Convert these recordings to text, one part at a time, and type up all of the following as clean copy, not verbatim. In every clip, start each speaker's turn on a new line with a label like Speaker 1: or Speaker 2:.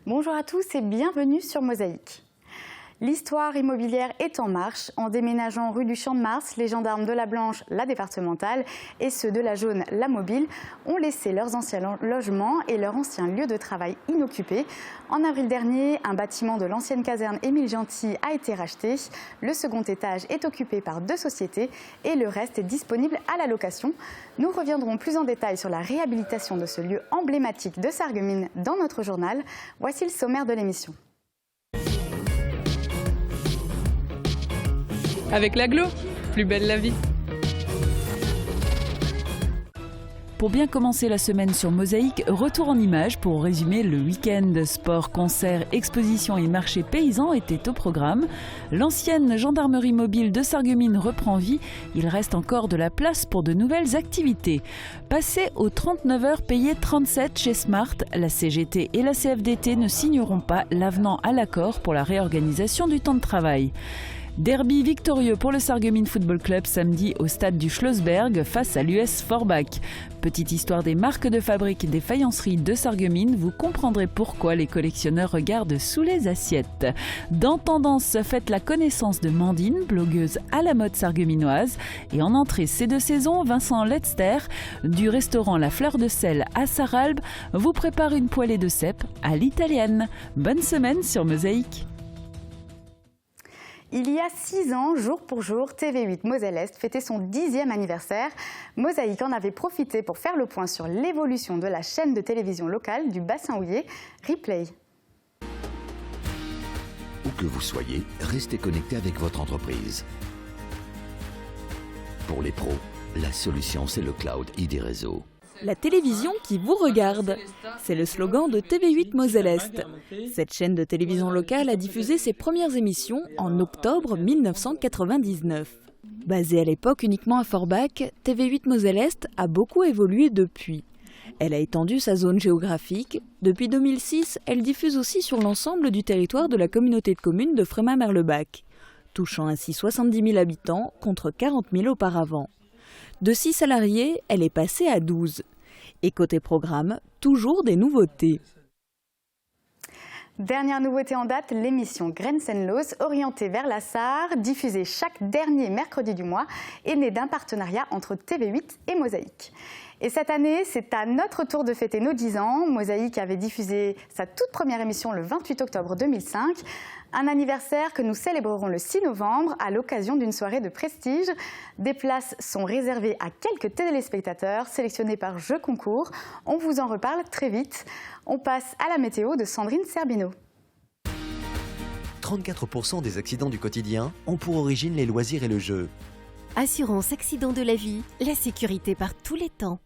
Speaker 1: Bonjour à tous et bienvenue sur Mosaïque. L'histoire immobilière est en marche. En déménageant rue du Champ-de-Mars, les gendarmes de la Blanche, la départementale, et ceux de la Jaune, la mobile, ont laissé leurs anciens logements et leur ancien lieu de travail inoccupés. En avril dernier, un bâtiment de l'ancienne caserne Émile Gentil a été racheté. Le second étage est occupé par 2 sociétés et le reste est disponible à la location. Nous reviendrons plus en détail sur la réhabilitation de ce lieu emblématique de Sarreguemines dans notre journal. Voici le sommaire de l'émission.
Speaker 2: Avec l'aglo, plus belle la vie.
Speaker 3: Pour bien commencer la semaine sur Mosaïque, retour en images pour résumer le week-end. Sport, concerts, expositions et marchés paysans étaient au programme. L'ancienne gendarmerie mobile de Sarreguemines reprend vie. Il reste encore de la place pour de nouvelles activités. Passé aux 39 heures payées 37 chez Smart, la CGT et la CFDT ne signeront pas l'avenant à l'accord pour la réorganisation du temps de travail. Derby victorieux pour le Sarreguemines Football Club samedi au stade du Schlossberg face à l'US Forbach. Petite histoire des marques de fabrique des faïenceries de Sarreguemines, vous comprendrez pourquoi les collectionneurs regardent sous les assiettes. Dans Tendance, faites la connaissance de Mandine, blogueuse à la mode sarregueminoise. Et en entrée ces 2 saisons, Vincent Letzter, du restaurant La Fleur de Sel à Sarralbe, vous prépare une poêlée de cèpes à l'italienne. Bonne semaine sur Mosaïque.
Speaker 1: Il y a 6 ans, jour pour jour, TV8 Moselle-Est fêtait son 10e anniversaire. Mosaïque en avait profité pour faire le point sur l'évolution de la chaîne de télévision locale du bassin houiller, Replay.
Speaker 4: Où que vous soyez, restez connecté avec votre entreprise. Pour les pros, la solution c'est le cloud ID Réseau.
Speaker 5: La télévision qui vous regarde, c'est le slogan de TV8 Moselle-Est. Cette chaîne de télévision locale a diffusé ses premières émissions en octobre 1999. Basée à l'époque uniquement à Forbach, TV8 Moselle-Est a beaucoup évolué depuis. Elle a étendu sa zone géographique. Depuis 2006, elle diffuse aussi sur l'ensemble du territoire de la communauté de communes de Frémin-Merlebach, touchant ainsi 70 000 habitants contre 40 000 auparavant. De 6 salariés, elle est passée à 12. Et côté programme, toujours des nouveautés.
Speaker 1: Dernière nouveauté en date, l'émission Grenzenlos, orientée vers la Sarre, diffusée chaque dernier mercredi du mois, est née d'un partenariat entre TV8 et Mosaïque. Et cette année, c'est à notre tour de fêter nos 10 ans. Mosaïque avait diffusé sa toute première émission le 28 octobre 2005. Un anniversaire que nous célébrerons le 6 novembre à l'occasion d'une soirée de prestige. Des places sont réservées à quelques téléspectateurs sélectionnés par Jeux Concours. On vous en reparle très vite. On passe à la météo de Sandrine Serbino.
Speaker 6: 34% des accidents du quotidien ont pour origine les loisirs et le jeu.
Speaker 7: Assurance accident de la vie, la sécurité par tous les temps.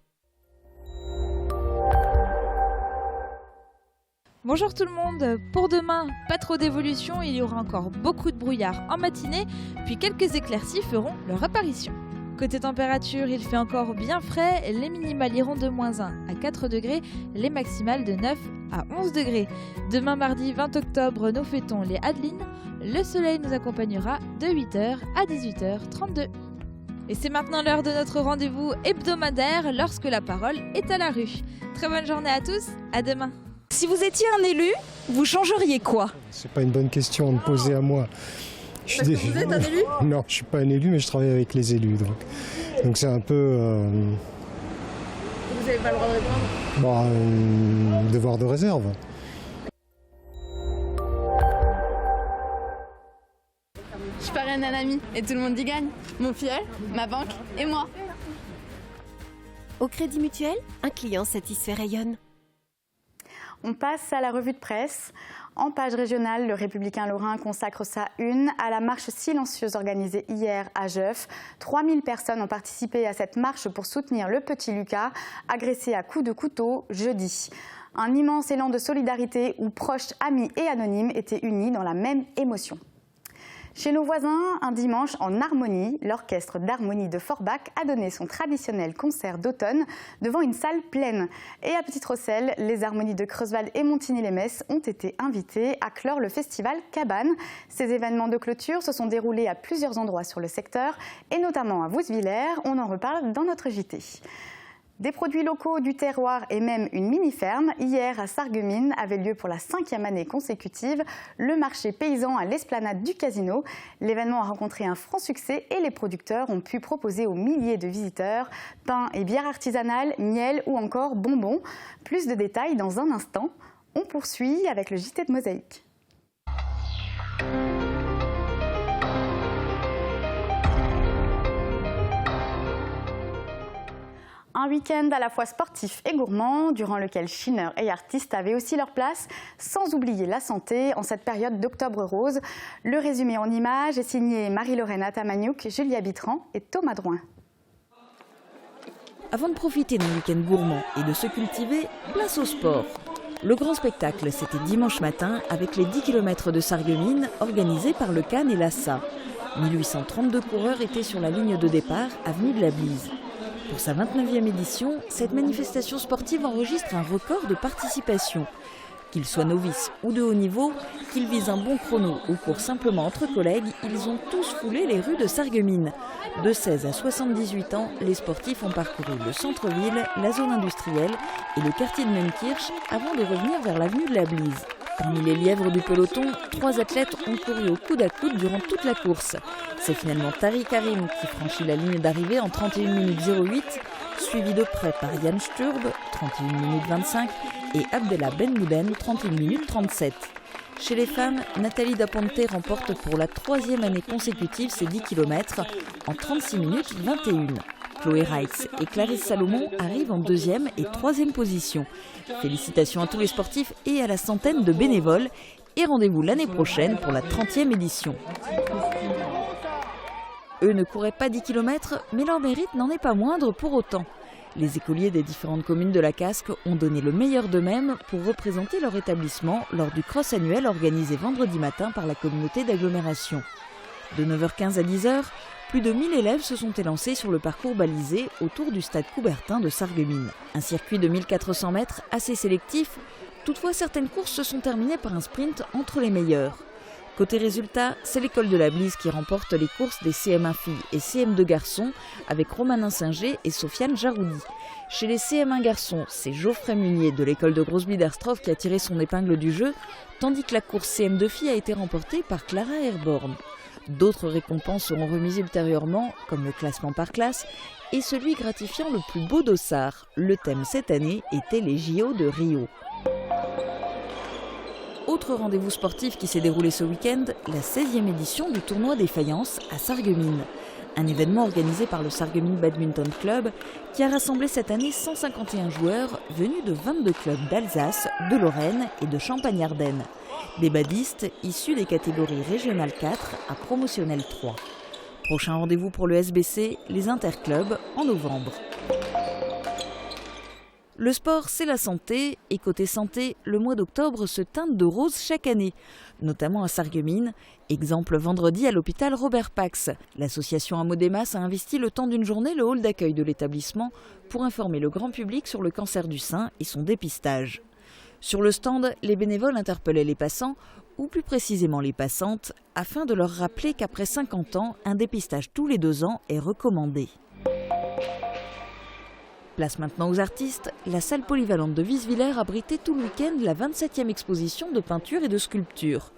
Speaker 2: Bonjour tout le monde, pour demain, pas trop d'évolution, il y aura encore beaucoup de brouillard en matinée, puis quelques éclaircies feront leur apparition. Côté température, il fait encore bien frais, les minimales iront de -1 à 4 degrés, les maximales de 9 à 11 degrés. Demain mardi 20 octobre, nous fêtons les Adelines, le soleil nous accompagnera de 8h à 18h32. Et c'est maintenant l'heure de notre rendez-vous hebdomadaire lorsque la parole est à la rue. Très bonne journée à tous, à demain.
Speaker 5: Si vous étiez un élu, vous changeriez quoi?
Speaker 8: C'est pas une bonne question à me poser à moi.
Speaker 5: Parce que vous êtes un élu?
Speaker 8: Non, je suis pas un élu, mais je travaille avec les élus. Donc c'est un peu...
Speaker 5: Vous n'avez pas le droit de répondre?
Speaker 8: Devoir de réserve.
Speaker 9: Je parraine un ami et tout le monde y gagne. Mon filleul, ma banque et moi.
Speaker 7: Au Crédit Mutuel, un client satisfait rayonne.
Speaker 1: On passe à la revue de presse. En page régionale, le Républicain lorrain consacre sa une à la marche silencieuse organisée hier à Jeuf. 3000 personnes ont participé à cette marche pour soutenir le petit Lucas, agressé à coups de couteau jeudi. Un immense élan de solidarité où proches, amis et anonymes étaient unis dans la même émotion. Chez nos voisins, un dimanche en harmonie, l'orchestre d'harmonie de Forbach a donné son traditionnel concert d'automne devant une salle pleine. Et à Petite-Rosselle, les harmonies de Creusval et Montigny-les-Metz ont été invités à clore le festival Cabane. Ces événements de clôture se sont déroulés à plusieurs endroits sur le secteur et notamment à Vousvillers. On en reparle dans notre JT. Des produits locaux, du terroir et même une mini-ferme. Hier, à Sarreguemines, avait lieu pour la 5e année consécutive le marché paysan à l'esplanade du Casino. L'événement a rencontré un franc succès et les producteurs ont pu proposer aux milliers de visiteurs pain et bière artisanale, miel ou encore bonbons. Plus de détails dans un instant. On poursuit avec le JT de Mosaïque. Un week-end à la fois sportif et gourmand, durant lequel chineurs et artistes avaient aussi leur place, sans oublier la santé en cette période d'Octobre Rose. Le résumé en images est signé Marie-Lorraine Atamagnouk, Julia Bitran et Thomas Drouin.
Speaker 5: Avant de profiter d'un week-end gourmand et de se cultiver, place au sport. Le grand spectacle, c'était dimanche matin avec les 10 km de Sarreguemines organisés par le CAN et l'ASSA. 1832 coureurs étaient sur la ligne de départ, avenue de la Blise. Pour sa 29e édition, cette manifestation sportive enregistre un record de participation. Qu'ils soient novices ou de haut niveau, qu'ils visent un bon chrono ou courent simplement entre collègues, ils ont tous foulé les rues de Sarreguemines. De 16 à 78 ans, les sportifs ont parcouru le centre-ville, la zone industrielle et le quartier de Menkirch avant de revenir vers l'avenue de la Blise. Parmi les lièvres du peloton, 3 athlètes ont couru au coude à coude durant toute la course. C'est finalement Tariq Karim qui franchit la ligne d'arrivée en 31 minutes 08, suivi de près par Yann Sturb, 31 minutes 25, et Abdellah Benmouden, 31 minutes 37. Chez les femmes, Nathalie Daponte remporte pour la 3e année consécutive ses 10 km en 36 minutes 21. Chloé Reitz et Clarisse Salomon arrivent en 2e et 3e position. Félicitations à tous les sportifs et à la centaine de bénévoles. Et rendez-vous l'année prochaine pour la 30e édition. Eux ne couraient pas 10 km, mais leur mérite n'en est pas moindre pour autant. Les écoliers des différentes communes de la Casque ont donné le meilleur d'eux-mêmes pour représenter leur établissement lors du cross annuel organisé vendredi matin par la communauté d'agglomération. De 9h15 à 10h, plus de 1000 élèves se sont élancés sur le parcours balisé autour du stade Coubertin de Sarreguemines. Un circuit de 1400 mètres assez sélectif, toutefois certaines courses se sont terminées par un sprint entre les meilleurs. Côté résultat, c'est l'école de la Blise qui remporte les courses des CM1 filles et CM2 garçons avec Romanin Singer et Sofiane Jaroudi. Chez les CM1 garçons, c'est Geoffrey Munier de l'école de Grosse-Biederstroff qui a tiré son épingle du jeu, tandis que la course CM2 filles a été remportée par Clara Airborne. D'autres récompenses seront remises ultérieurement, comme le classement par classe et celui gratifiant le plus beau dossard. Le thème cette année était les JO de Rio. Autre rendez-vous sportif qui s'est déroulé ce week-end, la 16e édition du tournoi des faïences à Sarreguemines. Un événement organisé par le Sarreguemines Badminton Club qui a rassemblé cette année 151 joueurs venus de 22 clubs d'Alsace, de Lorraine et de Champagne-Ardenne. Des badistes issus des catégories régionales 4 à promotionnelle 3. Prochain rendez-vous pour le SBC, les interclubs en novembre. Le sport, c'est la santé, et côté santé, le mois d'octobre se teinte de rose chaque année, notamment à Sarreguemines. Exemple vendredi à l'hôpital Robert Pax. L'association Amodémas a investi le temps d'une journée le hall d'accueil de l'établissement pour informer le grand public sur le cancer du sein et son dépistage. Sur le stand, les bénévoles interpellaient les passants, ou plus précisément les passantes, afin de leur rappeler qu'après 50 ans, un dépistage tous les 2 ans est recommandé. Place maintenant aux artistes, la salle polyvalente de Wieswiller abritait tout le week-end la 27e exposition de peinture et de sculpture.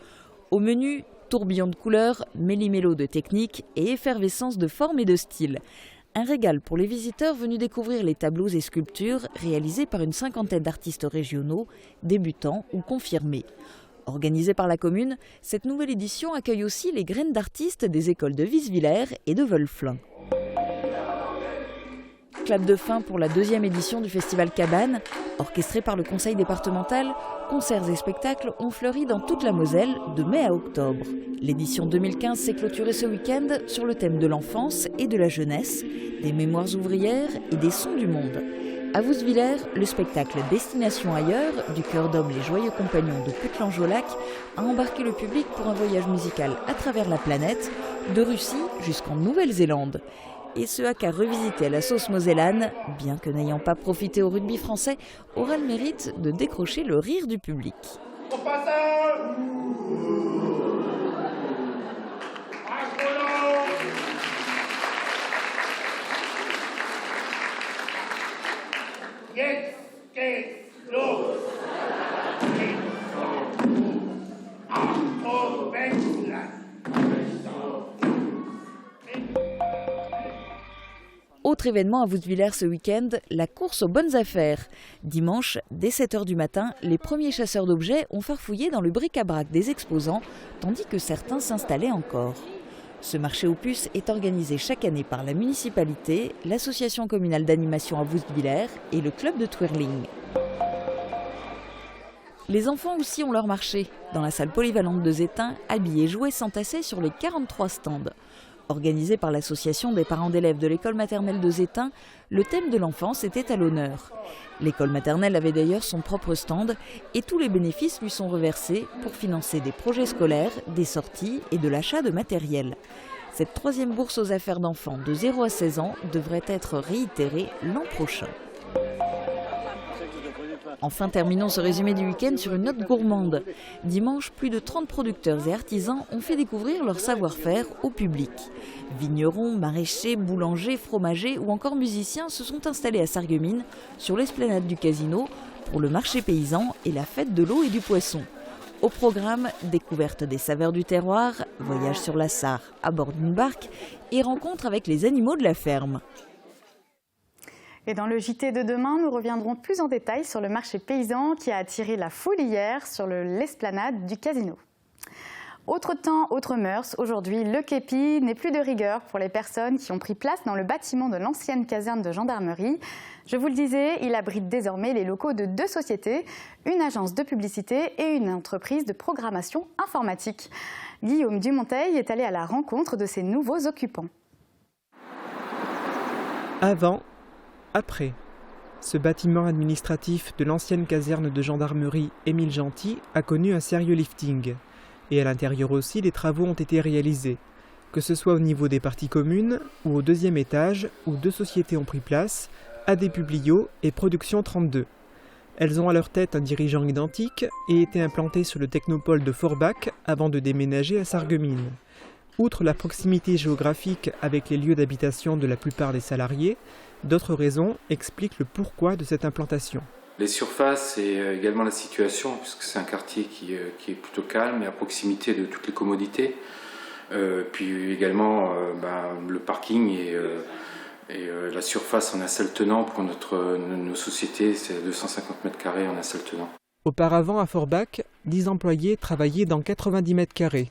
Speaker 5: Au menu, tourbillon de couleurs, méli-mélo de techniques et effervescence de formes et de styles. Un régal pour les visiteurs venus découvrir les tableaux et sculptures réalisés par une 50aine d'artistes régionaux, débutants ou confirmés. Organisée par la commune, cette nouvelle édition accueille aussi les graines d'artistes des écoles de Wieswiller et de Wölflin. Clap de fin pour la 2e édition du Festival Cabane. Orchestré par le conseil départemental, concerts et spectacles ont fleuri dans toute la Moselle de mai à octobre. L'édition 2015 s'est clôturée ce week-end sur le thème de l'enfance et de la jeunesse, des mémoires ouvrières et des sons du monde. À Wieswiller, le spectacle Destination ailleurs, du chœur d'hommes Les Joyeux Compagnons de Putlange-au-Lac, a embarqué le public pour un voyage musical à travers la planète, de Russie jusqu'en Nouvelle-Zélande. Et ce haka revisité à la sauce mosellane, bien que n'ayant pas profité au rugby français, aura le mérite de décrocher le rire du public. Autre événement à Woustviller ce week-end, la course aux bonnes affaires. Dimanche, dès 7 h du matin, les premiers chasseurs d'objets ont farfouillé dans le bric-à-brac des exposants, tandis que certains s'installaient encore. Ce marché aux puces est organisé chaque année par la municipalité, l'association communale d'animation à Woustviller et le club de twirling. Les enfants aussi ont leur marché. Dans la salle polyvalente de Zétain, habits et jouets s'entassaient sur les 43 stands. Organisé par l'association des parents d'élèves de l'école maternelle de Zétain, le thème de l'enfance était à l'honneur. L'école maternelle avait d'ailleurs son propre stand et tous les bénéfices lui sont reversés pour financer des projets scolaires, des sorties et de l'achat de matériel. Cette 3e bourse aux affaires d'enfants de 0 à 16 ans devrait être réitérée l'an prochain. Enfin, terminons ce résumé du week-end sur une note gourmande. Dimanche, plus de 30 producteurs et artisans ont fait découvrir leur savoir-faire au public. Vignerons, maraîchers, boulangers, fromagers ou encore musiciens se sont installés à Sarreguemines, sur l'esplanade du casino, pour le marché paysan et la fête de l'eau et du poisson. Au programme, découverte des saveurs du terroir, voyage sur la Sarre à bord d'une barque et rencontre avec les animaux de la ferme.
Speaker 1: Et dans le JT de demain, nous reviendrons plus en détail sur le marché paysan qui a attiré la foule hier sur l'esplanade du casino. Autre temps, autre mœurs. Aujourd'hui, le képi n'est plus de rigueur pour les personnes qui ont pris place dans le bâtiment de l'ancienne caserne de gendarmerie. Je vous le disais, il abrite désormais les locaux de 2 sociétés, une agence de publicité et une entreprise de programmation informatique. Guillaume Dumonteil est allé à la rencontre de ces nouveaux occupants.
Speaker 10: Avant, après. Ce bâtiment administratif de l'ancienne caserne de gendarmerie Émile Gentil a connu un sérieux lifting. Et à l'intérieur aussi, des travaux ont été réalisés. Que ce soit au niveau des parties communes ou au 2e étage, où 2 sociétés ont pris place, AD Publio et Production 32. Elles ont à leur tête un dirigeant identique et étaient implantées sur le technopole de Forbach avant de déménager à Sarreguemines. Outre la proximité géographique avec les lieux d'habitation de la plupart des salariés, d'autres raisons expliquent le pourquoi de cette implantation.
Speaker 11: Les surfaces et également la situation, puisque c'est un quartier qui est plutôt calme et à proximité de toutes les commodités. Puis également le parking et la surface en un seul tenant pour nos sociétés, c'est 250 m² en un seul tenant.
Speaker 10: Auparavant, à Forbach, 10 employés travaillaient dans 90 m².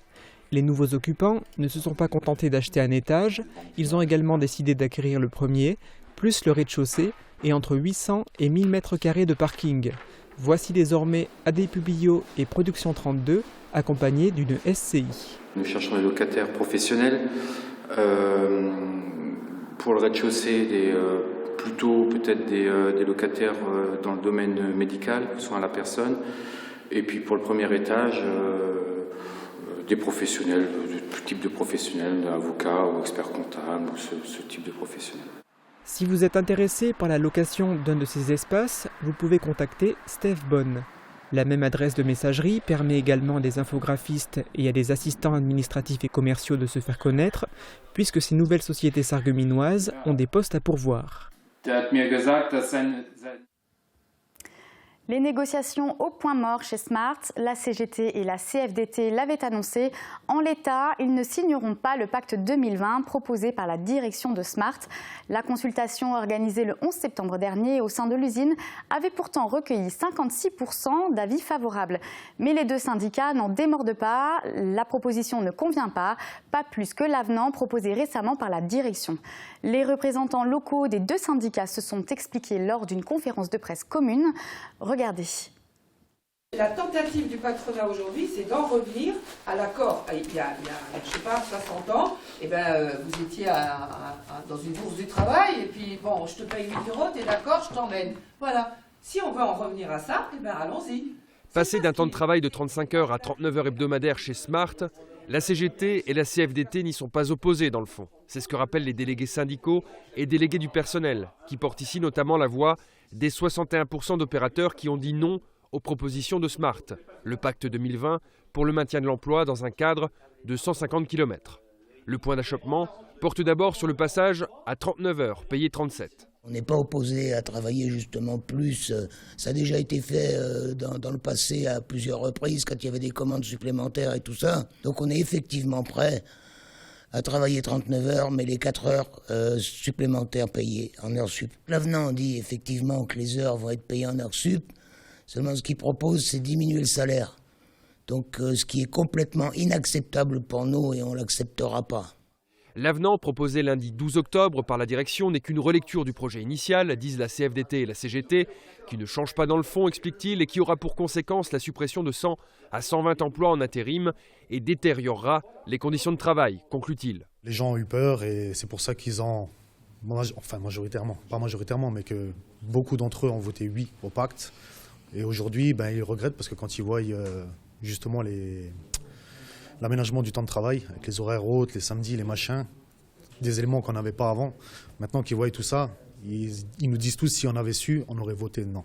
Speaker 10: Les nouveaux occupants ne se sont pas contentés d'acheter un étage, ils ont également décidé d'acquérir le premier, plus le rez-de-chaussée et entre 800 et 1000 m² de parking. Voici désormais AD Publio et Production 32, accompagnés d'une SCI.
Speaker 11: Nous cherchons des locataires professionnels. Pour le rez-de-chaussée, plutôt peut-être des locataires dans le domaine médical, soins à la personne. Et puis pour le premier étage, des professionnels, tout type de professionnels, avocats ou experts comptables, ou ce type de professionnels.
Speaker 10: Si vous êtes intéressé par la location d'un de ces espaces, vous pouvez contacter Steph Bonne. La même adresse de messagerie permet également à des infographistes et à des assistants administratifs et commerciaux de se faire connaître, puisque ces nouvelles sociétés sarregueminoises ont des postes à pourvoir.
Speaker 1: Les négociations au point mort chez Smart, la CGT et la CFDT l'avaient annoncé. En l'état, ils ne signeront pas le pacte 2020 proposé par la direction de Smart. La consultation organisée le 11 septembre dernier au sein de l'usine avait pourtant recueilli 56% d'avis favorables. Mais les 2 syndicats n'en démordent pas. La proposition ne convient pas plus que l'avenant proposé récemment par la direction. Les représentants locaux des 2 syndicats se sont expliqués lors d'une conférence de presse commune. Regardez.
Speaker 12: La tentative du patronat aujourd'hui, c'est d'en revenir à l'accord. Il y a je sais pas, 60 ans, vous étiez dans une bourse du travail, et puis bon, je te paye 8 €, t'es d'accord, je t'emmène. Voilà. Si on veut en revenir à ça, allons-y.
Speaker 13: Passer d'un temps de travail de 35 heures à 39 heures hebdomadaires chez Smart, la CGT et la CFDT n'y sont pas opposées dans le fond. C'est ce que rappellent les délégués syndicaux et délégués du personnel, qui portent ici notamment la voix des 61% d'opérateurs qui ont dit non aux propositions de Smart, le pacte 2020 pour le maintien de l'emploi dans un cadre de 150 km. Le point d'achoppement porte d'abord sur le passage à 39 heures, payé 37.
Speaker 14: On n'est pas opposé à travailler justement plus. Ça a déjà été fait dans le passé à plusieurs reprises quand il y avait des commandes supplémentaires et tout ça. Donc on est effectivement prêt à travailler 39 heures, mais les 4 heures supplémentaires payées en heures sup. L'avenant dit effectivement que les heures vont être payées en heures sup, seulement ce qu'il propose, c'est diminuer le salaire. Donc ce qui est complètement inacceptable pour nous et on ne l'acceptera pas.
Speaker 13: L'avenant proposé lundi 12 octobre par la direction n'est qu'une relecture du projet initial, disent la CFDT et la CGT, qui ne change pas dans le fond, explique-t-il, et qui aura pour conséquence la suppression de 100 à 120 emplois en intérim et détériorera les conditions de travail, conclut-il.
Speaker 15: Les gens ont eu peur et c'est pour ça qu'ils ont, enfin majoritairement, pas majoritairement, mais que beaucoup d'entre eux ont voté oui au pacte. Et aujourd'hui, ils regrettent parce que quand ils voient justement l'aménagement du temps de travail, avec les horaires hautes, les samedis, les machins, des éléments qu'on n'avait pas avant. Maintenant qu'ils voient tout ça, ils nous disent tous si on avait su, on aurait voté non.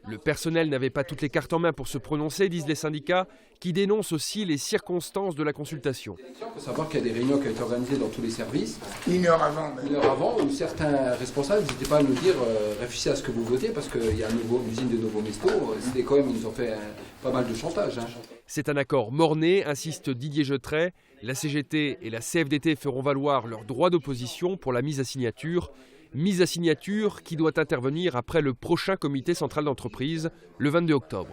Speaker 13: Le personnel n'avait pas toutes les cartes en main pour se prononcer, disent les syndicats, qui dénoncent aussi les circonstances de la consultation.
Speaker 16: Il faut savoir qu'il y a des réunions qui ont été organisées dans tous les services.
Speaker 14: Une heure avant,
Speaker 16: où certains responsables n'hésitaient pas à nous dire réfléchissez à ce que vous votez parce qu'il y a une usine de Novo Mesto. C'était quand même, ils nous ont fait pas mal de chantage.
Speaker 13: C'est un accord mort-né, insiste Didier Jeutret. La CGT et la CFDT feront valoir leur droit d'opposition pour la mise à signature. Mise à signature qui doit intervenir après le prochain comité central d'entreprise, le 22 octobre.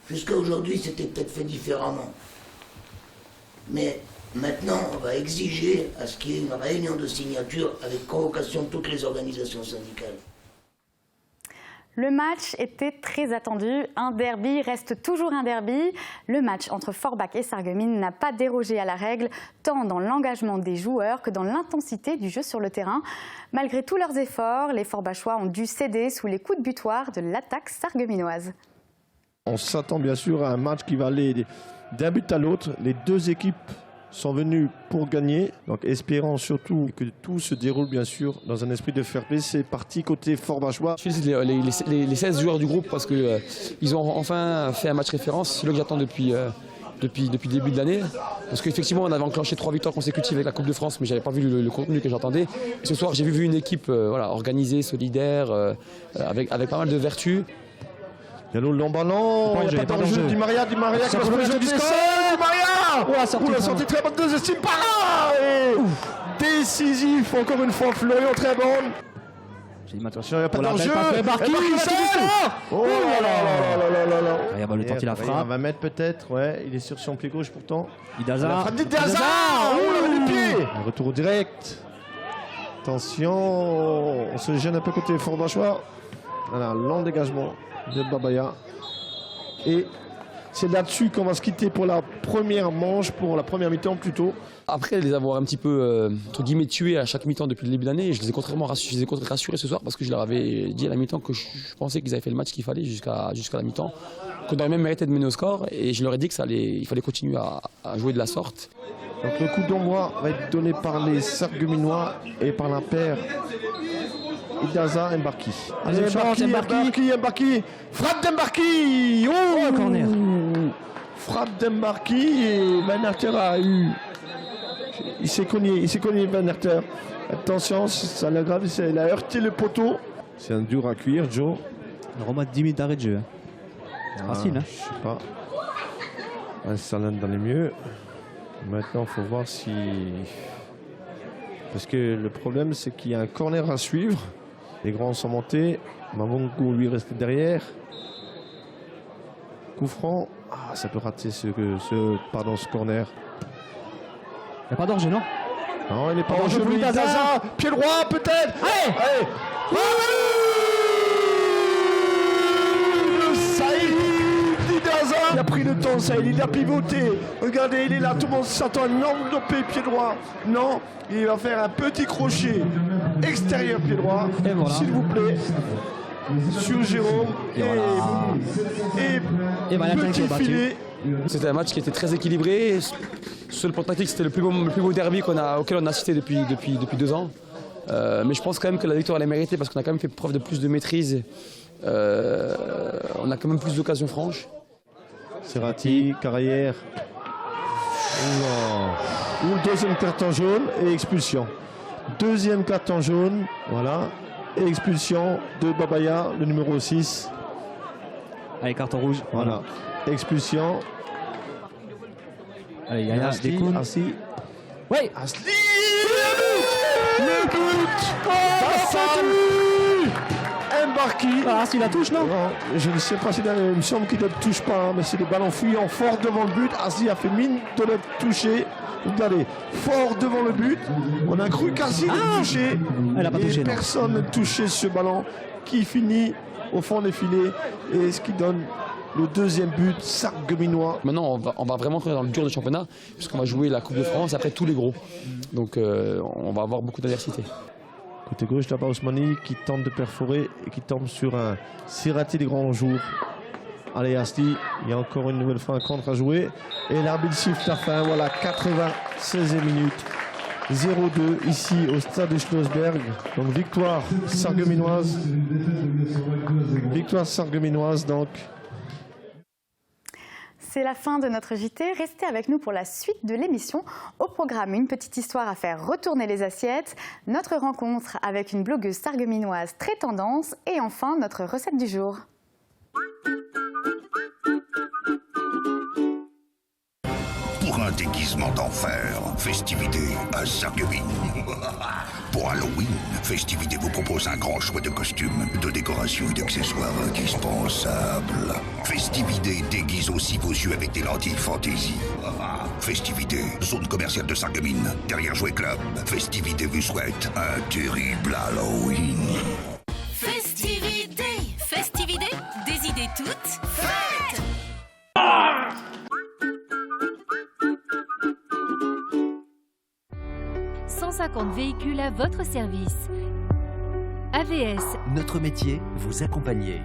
Speaker 14: Jusqu'à aujourd'hui, c'était peut-être fait différemment. Mais maintenant, on va exiger à ce qu'il y ait une réunion de signature avec convocation de toutes les organisations syndicales.
Speaker 1: Le match était très attendu. Un derby reste toujours un derby. Le match entre Forbach et Sarreguemines n'a pas dérogé à la règle, tant dans l'engagement des joueurs que dans l'intensité du jeu sur le terrain. Malgré tous leurs efforts, les Forbachois ont dû céder sous les coups de butoir de l'attaque sarregueminoise.
Speaker 17: On s'attend bien sûr à un match qui va aller d'un but à l'autre. Les deux équipes sont venus pour gagner, donc espérons surtout que tout se déroule bien sûr dans un esprit de fair play. C'est parti côté Forbachois.
Speaker 18: Je félicite les 16 joueurs du groupe parce qu'ils ont enfin fait un match référence, c'est ce que j'attends depuis le début de l'année. Parce qu'effectivement on avait enclenché 3 victoires consécutives avec la Coupe de France, mais je n'avais pas vu le contenu que j'attendais. Et ce soir j'ai vu une équipe organisée, solidaire, avec pas mal de vertus.
Speaker 17: Il y a le long ballon, il n'y a pas d'enjeu. Di Maria qui va se projeter du sol. Di Maria, la sortie très bonne de Zestine décisif, encore une fois, Florian très bonne.
Speaker 19: J'ai dit attention,
Speaker 17: il n'y a pas d'enjeu.
Speaker 19: Oh là là. Le temps il la frappe.
Speaker 17: On va mettre peut-être, ouais, il est sur son pied gauche pourtant.
Speaker 19: Idaza.
Speaker 17: La frappe d'Idaza. Oh, le pied. Un retour direct. Attention, on se gêne un peu côté Forbachois. Voilà, long dégagement de Babaya. Et c'est là-dessus qu'on va se quitter pour la première manche, pour la première mi-temps plutôt.
Speaker 18: Après les avoir un petit peu entre guillemets tués à chaque mi-temps depuis le début de l'année, je les ai rassurés ce soir parce que je leur avais dit à la mi-temps que je pensais qu'ils avaient fait le match qu'il fallait jusqu'à la mi-temps, qu'on aurait même mérité de mener au score, et je leur ai dit qu'il fallait continuer à jouer de la sorte.
Speaker 17: Donc le coup d'envoi va être donné par les Sarregueminois et par la paire Idaza et Mbarki.
Speaker 19: Allez,
Speaker 17: Mbarki. Frappe d'Mbarki. Oh,
Speaker 19: corner.
Speaker 17: Frappe d'Mbarki et Van Herter a eu. Il s'est cogné Van Herter. Attention, ça l'aggrave, il a heurté le poteau. C'est un dur à cuire, Joe.
Speaker 19: On remet 10 minutes d'arrêt de jeu. C'est facile, hein.
Speaker 17: Je sais pas. Ouais, ça l'un dans les mieux. Maintenant, il faut voir si. Parce que le problème, c'est qu'il y a un corner à suivre. Les grands sont montés. Mavongo, lui, restait derrière. Coup franc. Ah, ça peut rater ce corner.
Speaker 19: Il n'y a pas d'enjeu, non?
Speaker 17: Non, il n'est pas en jeu. Idaza, pied droit, peut-être. Allez. Le Saïd d'Idaza. Il a pris le temps, Saïd. Il a pivoté. Regardez, il est là. Tout le monde s'attend à l'envelopper, pied droit. Non, il va faire un petit crochet extérieur, pied droit. Voilà. S'il vous plaît. Sur Jérôme. Et petit filet.
Speaker 18: C'était un match qui était très équilibré. Sur le plan tactique, c'était le plus beau derby auquel on a assisté depuis 2 ans. Mais je pense quand même que la victoire elle est méritée parce qu'on a quand même fait preuve de plus de maîtrise. On a quand même plus d'occasions franches.
Speaker 17: Serrati, Carrière. Ou deuxième carton jaune et expulsion. Deuxième carton jaune, voilà. Et expulsion de Babaya, le numéro 6.
Speaker 19: Allez, carton rouge.
Speaker 17: Voilà. Expulsion.
Speaker 19: Allez, Yaya, Dekoun. Oui.
Speaker 17: Asli, le but Hassan Mbarki.
Speaker 19: Ah, s'il la touche, non?
Speaker 17: Je ne sais pas si il me semble qu'il ne touche pas, mais c'est des ballons fuyants fort devant le but. Asli a fait mine de le toucher. Regardez, fort devant le but. On a cru qu'Asli le toucher.
Speaker 19: Elle n'a pas touché, non.
Speaker 17: Personne ne touchait ce ballon qui finit au fond des filets et ce qui donne le deuxième but sarregueminois.
Speaker 18: Maintenant, on va vraiment entrer dans le dur du championnat, puisqu'on va jouer la Coupe de France après tous les gros. Donc on va avoir beaucoup d'adversité.
Speaker 17: Côté gauche, là-bas, Ousmani qui tente de perforer et qui tombe sur un Sirati des grands jours. Allez, Asli, il y a encore une nouvelle fois un contre à jouer. Et l'arbitre siffle la fin. Voilà, 96e minute. 0-2 ici au stade de Schlossberg. Donc victoire sarregueminoise. Victoire sarregueminoise donc.
Speaker 1: C'est la fin de notre JT. Restez avec nous pour la suite de l'émission. Au programme, une petite histoire à faire retourner les assiettes, notre rencontre avec une blogueuse sarregueminoise très tendance et enfin notre recette du jour.
Speaker 20: Pour un déguisement d'enfer, festivité à Sarreguemines. Pour Halloween, festivité vous propose un grand choix de costumes, de décorations et d'accessoires indispensables. Festivité déguise aussi vos yeux avec des lentilles fantaisie. Festivité, zone commerciale de Sarreguemines, derrière Jouet Club. Festivité vous souhaite un terrible Halloween.
Speaker 21: Festivité, festivité, des idées toutes faites.
Speaker 22: 150 véhicules à votre service. AVS.
Speaker 6: Notre métier, vous accompagner.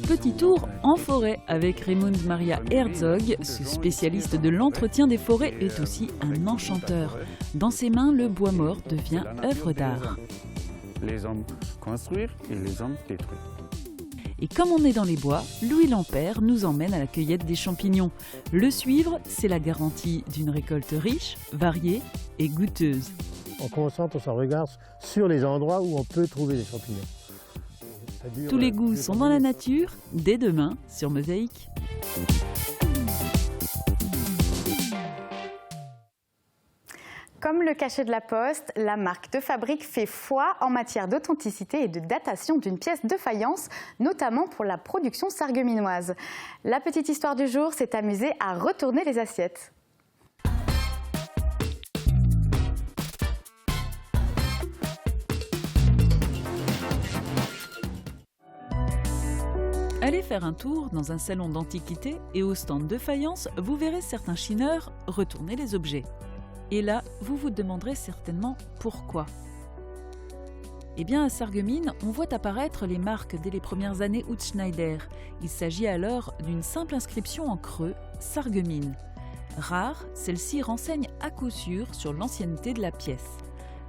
Speaker 3: Petit tour en forêt avec Raymond Maria Herzog. Ce spécialiste de l'entretien des forêts est aussi un enchanteur. Dans ses mains, le bois mort devient œuvre d'art.
Speaker 23: Les hommes construire et les hommes détruire.
Speaker 3: Et comme on est dans les bois, Louis Lampère nous emmène à la cueillette des champignons. Le suivre, c'est la garantie d'une récolte riche, variée et goûteuse.
Speaker 24: On concentre son regard sur les endroits où on peut trouver des champignons.
Speaker 3: Tous les goûts sont dans la nature, dès demain sur Mosaïque.
Speaker 1: Comme le cachet de la Poste, la marque de fabrique fait foi en matière d'authenticité et de datation d'une pièce de faïence, notamment pour la production sarregueminoise. La petite histoire du jour s'est amusée à retourner les assiettes.
Speaker 3: Allez faire un tour dans un salon d'antiquité et au stand de faïence, vous verrez certains chineurs retourner les objets. Et là, vous vous demanderez certainement pourquoi. Eh bien, à Sarreguemines, on voit apparaître les marques dès les premières années Utzschneider. Il s'agit alors d'une simple inscription en creux, Sarreguemines. Rare, celle-ci renseigne à coup sûr sur l'ancienneté de la pièce.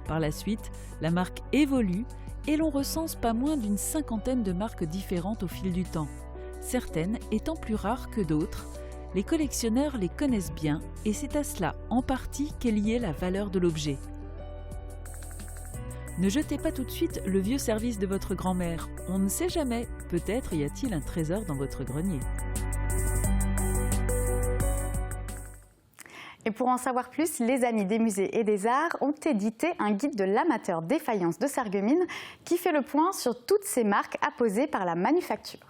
Speaker 3: Par la suite, la marque évolue et l'on recense pas moins d'une 50aine de marques différentes au fil du temps. Certaines étant plus rares que d'autres, les collectionneurs les connaissent bien et c'est à cela, en partie, qu'est liée la valeur de l'objet. Ne jetez pas tout de suite le vieux service de votre grand-mère. On ne sait jamais, peut-être y a-t-il un trésor dans votre grenier.
Speaker 1: Et pour en savoir plus, les Amis des musées et des arts ont édité un guide de l'amateur des faïences de Sarreguemines qui fait le point sur toutes ces marques apposées par la manufacture.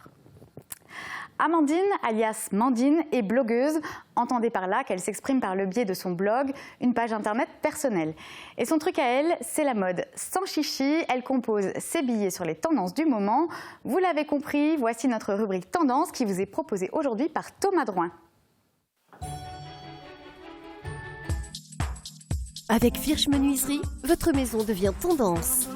Speaker 1: Amandine, alias Mandine, est blogueuse. Entendez par là qu'elle s'exprime par le biais de son blog, une page internet personnelle. Et son truc à elle, c'est la mode. Sans chichi, elle compose ses billets sur les tendances du moment. Vous l'avez compris, voici notre rubrique Tendance qui vous est proposée aujourd'hui par Thomas Drouin.
Speaker 7: Avec Firch Menuiserie, votre maison devient tendance.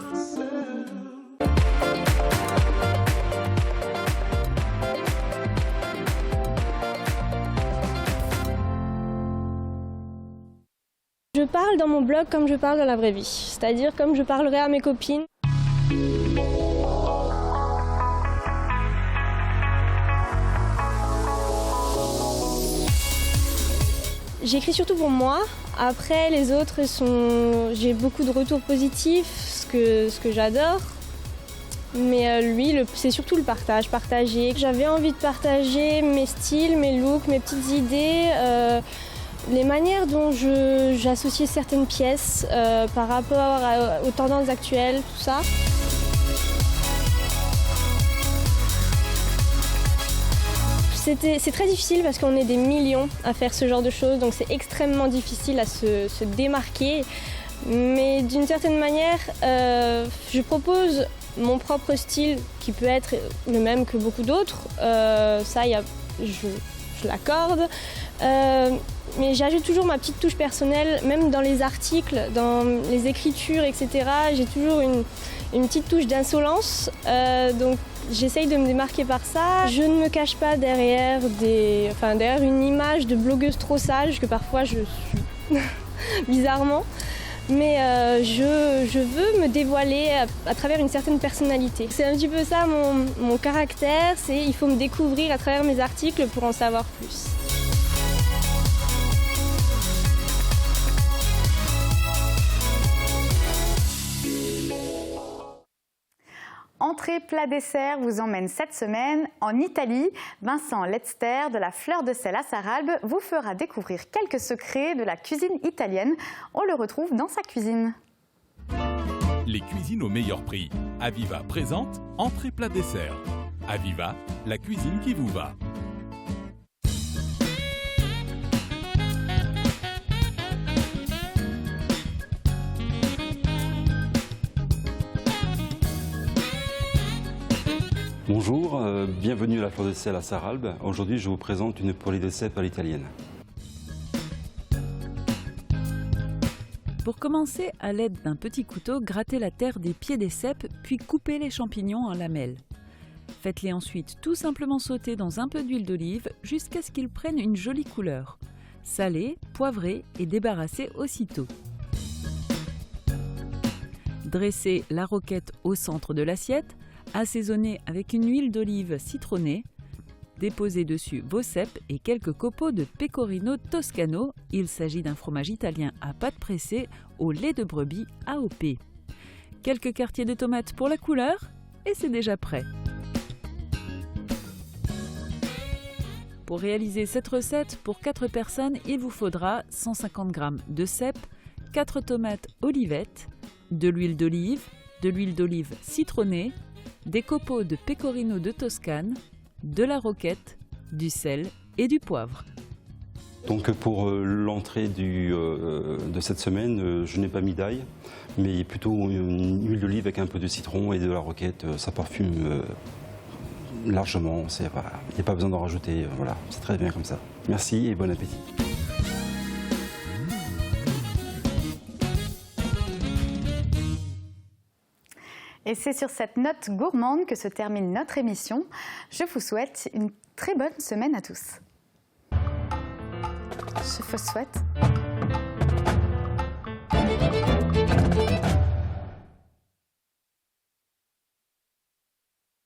Speaker 25: Je parle dans mon blog comme je parle dans la vraie vie, c'est-à-dire comme je parlerais à mes copines. J'écris surtout pour moi. Après, les autres j'ai beaucoup de retours positifs, ce que j'adore. Mais lui, c'est surtout le partager. J'avais envie de partager mes styles, mes looks, mes petites idées, les manières dont j'associais certaines pièces par rapport aux tendances actuelles, tout ça. C'est très difficile parce qu'on est des millions à faire ce genre de choses, donc c'est extrêmement difficile à se démarquer. Mais d'une certaine manière, je propose mon propre style qui peut être le même que beaucoup d'autres. Je l'accorde. Mais j'ajoute toujours ma petite touche personnelle, même dans les articles, dans les écritures, etc. J'ai toujours une petite touche d'insolence. Donc j'essaye de me démarquer par ça. Je ne me cache pas derrière une image de blogueuse trop sage, que parfois je suis bizarrement. Mais je veux me dévoiler à travers une certaine personnalité. C'est un petit peu ça mon caractère, il faut me découvrir à travers mes articles pour en savoir plus.
Speaker 1: Entrée, plat, dessert vous emmène cette semaine en Italie. Vincent Letzter de la Fleur de Sel à Sarralbe vous fera découvrir quelques secrets de la cuisine italienne. On le retrouve dans sa cuisine.
Speaker 2: Les cuisines au meilleur prix. Aviva présente entrée, plat, dessert. Aviva, la cuisine qui vous va.
Speaker 4: Bonjour, bienvenue à la Fleur de Sel à Sarralbe. Aujourd'hui, je vous présente une poêlée de cèpe à l'italienne.
Speaker 3: Pour commencer, à l'aide d'un petit couteau, grattez la terre des pieds des cèpes, puis coupez les champignons en lamelles. Faites-les ensuite tout simplement sauter dans un peu d'huile d'olive jusqu'à ce qu'ils prennent une jolie couleur. Salez, poivrez et débarrassez aussitôt. Dressez la roquette au centre de l'assiette. Assaisonnez avec une huile d'olive citronnée. Déposez dessus vos cèpes et quelques copeaux de pecorino toscano. Il s'agit d'un fromage italien à pâte pressée au lait de brebis AOP. Quelques quartiers de tomates pour la couleur et c'est déjà prêt. Pour réaliser cette recette, pour 4 personnes, il vous faudra 150 g de cèpes, 4 tomates olivettes, de l'huile d'olive citronnée, des copeaux de pecorino de Toscane, de la roquette, du sel et du poivre.
Speaker 4: Donc pour l'entrée de cette semaine, je n'ai pas mis d'ail, mais plutôt une huile d'olive avec un peu de citron et de la roquette. Ça parfume largement, il n'y a pas besoin d'en rajouter. Voilà, c'est très bien comme ça. Merci et bon appétit.
Speaker 1: Et c'est sur cette note gourmande que se termine notre émission. Je vous souhaite une très bonne semaine à tous. Je vous souhaite